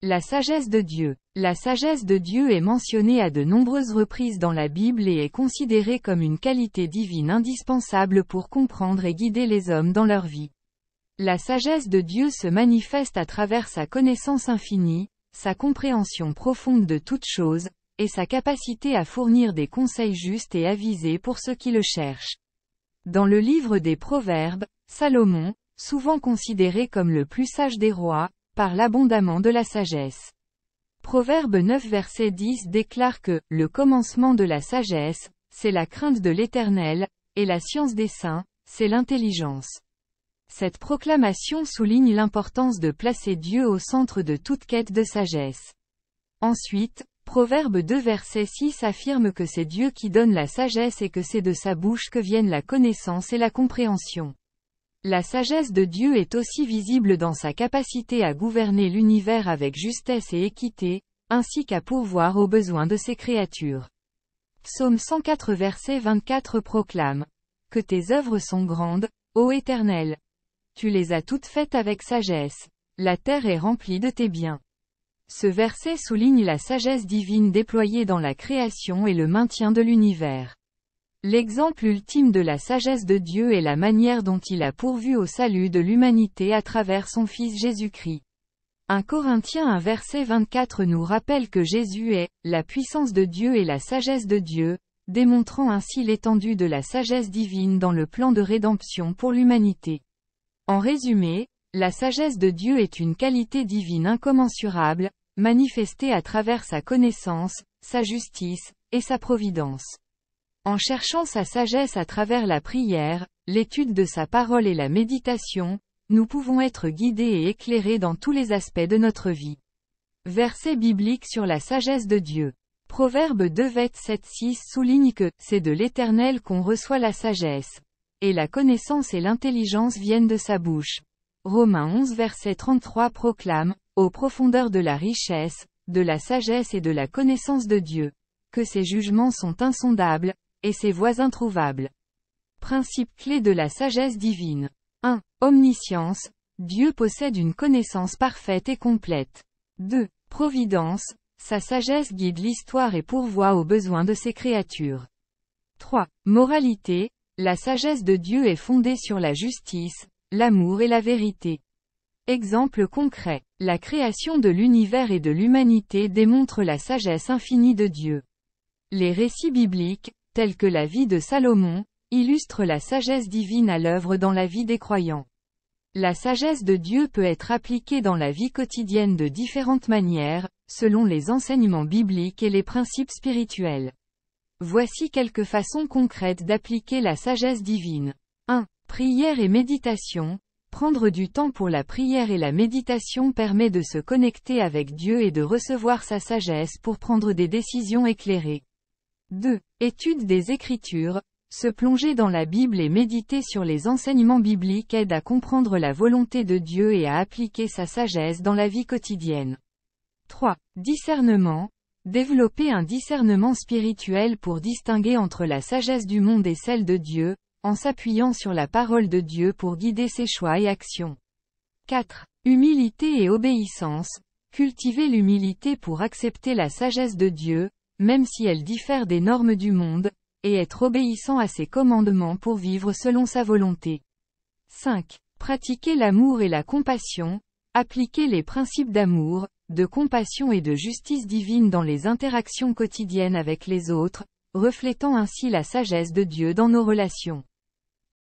La sagesse de Dieu. La sagesse de Dieu est mentionnée à de nombreuses reprises dans la Bible et est considérée comme une qualité divine indispensable pour comprendre et guider les hommes dans leur vie. La sagesse de Dieu se manifeste à travers sa connaissance infinie, sa compréhension profonde de toutes choses, et sa capacité à fournir des conseils justes et avisés pour ceux qui le cherchent. Dans le livre des Proverbes, Salomon, souvent considéré comme le plus sage des rois, parle abondamment de la sagesse. Proverbe 9 verset 10 déclare que « Le commencement de la sagesse, c'est la crainte de l'Éternel, et la science des saints, c'est l'intelligence. » Cette proclamation souligne l'importance de placer Dieu au centre de toute quête de sagesse. Ensuite, Proverbe 2 verset 6 affirme que c'est Dieu qui donne la sagesse et que c'est de sa bouche que viennent la connaissance et la compréhension. La sagesse de Dieu est aussi visible dans sa capacité à gouverner l'univers avec justesse et équité, ainsi qu'à pourvoir aux besoins de ses créatures. Psaume 104 verset 24 proclame « Que tes œuvres sont grandes, ô Éternel! Tu les as toutes faites avec sagesse. La terre est remplie de tes biens. » Ce verset souligne la sagesse divine déployée dans la création et le maintien de l'univers. L'exemple ultime de la sagesse de Dieu est la manière dont il a pourvu au salut de l'humanité à travers son Fils Jésus-Christ. 1 Corinthiens 1 verset 24 nous rappelle que Jésus est « la puissance de Dieu et la sagesse de Dieu », démontrant ainsi l'étendue de la sagesse divine dans le plan de rédemption pour l'humanité. En résumé, la sagesse de Dieu est une qualité divine incommensurable, manifestée à travers sa connaissance, sa justice, et sa providence. En cherchant sa sagesse à travers la prière, l'étude de sa parole et la méditation, nous pouvons être guidés et éclairés dans tous les aspects de notre vie. Verset biblique sur la sagesse de Dieu. Proverbe 2 verset 6 souligne que « c'est de l'Éternel qu'on reçoit la sagesse. Et la connaissance et l'intelligence viennent de sa bouche. » Romains 11 verset 33 proclame « Aux profondeurs de la richesse, de la sagesse et de la connaissance de Dieu. Que ses jugements sont insondables, et ses voies introuvables. » Principe clé de la sagesse divine. 1. Omniscience. Dieu possède une connaissance parfaite et complète. 2. Providence. Sa sagesse guide l'histoire et pourvoit aux besoins de ses créatures. 3. Moralité. La sagesse de Dieu est fondée sur la justice, l'amour et la vérité. Exemple concret. La création de l'univers et de l'humanité démontre la sagesse infinie de Dieu. Les récits bibliques, tels que la vie de Salomon, illustrent la sagesse divine à l'œuvre dans la vie des croyants. La sagesse de Dieu peut être appliquée dans la vie quotidienne de différentes manières, selon les enseignements bibliques et les principes spirituels. Voici quelques façons concrètes d'appliquer la sagesse divine. 1. Prière et méditation. Prendre du temps pour la prière et la méditation permet de se connecter avec Dieu et de recevoir sa sagesse pour prendre des décisions éclairées. 2. Étude des Écritures. Se plonger dans la Bible et méditer sur les enseignements bibliques aide à comprendre la volonté de Dieu et à appliquer sa sagesse dans la vie quotidienne. 3. Discernement. Développer un discernement spirituel pour distinguer entre la sagesse du monde et celle de Dieu, en s'appuyant sur la parole de Dieu pour guider ses choix et actions. 4. Humilité et obéissance. Cultiver l'humilité pour accepter la sagesse de Dieu, même si elle diffère des normes du monde, et être obéissant à ses commandements pour vivre selon sa volonté. 5. Pratiquer l'amour et la compassion. Appliquer les principes d'amour, de compassion et de justice divine dans les interactions quotidiennes avec les autres, reflétant ainsi la sagesse de Dieu dans nos relations.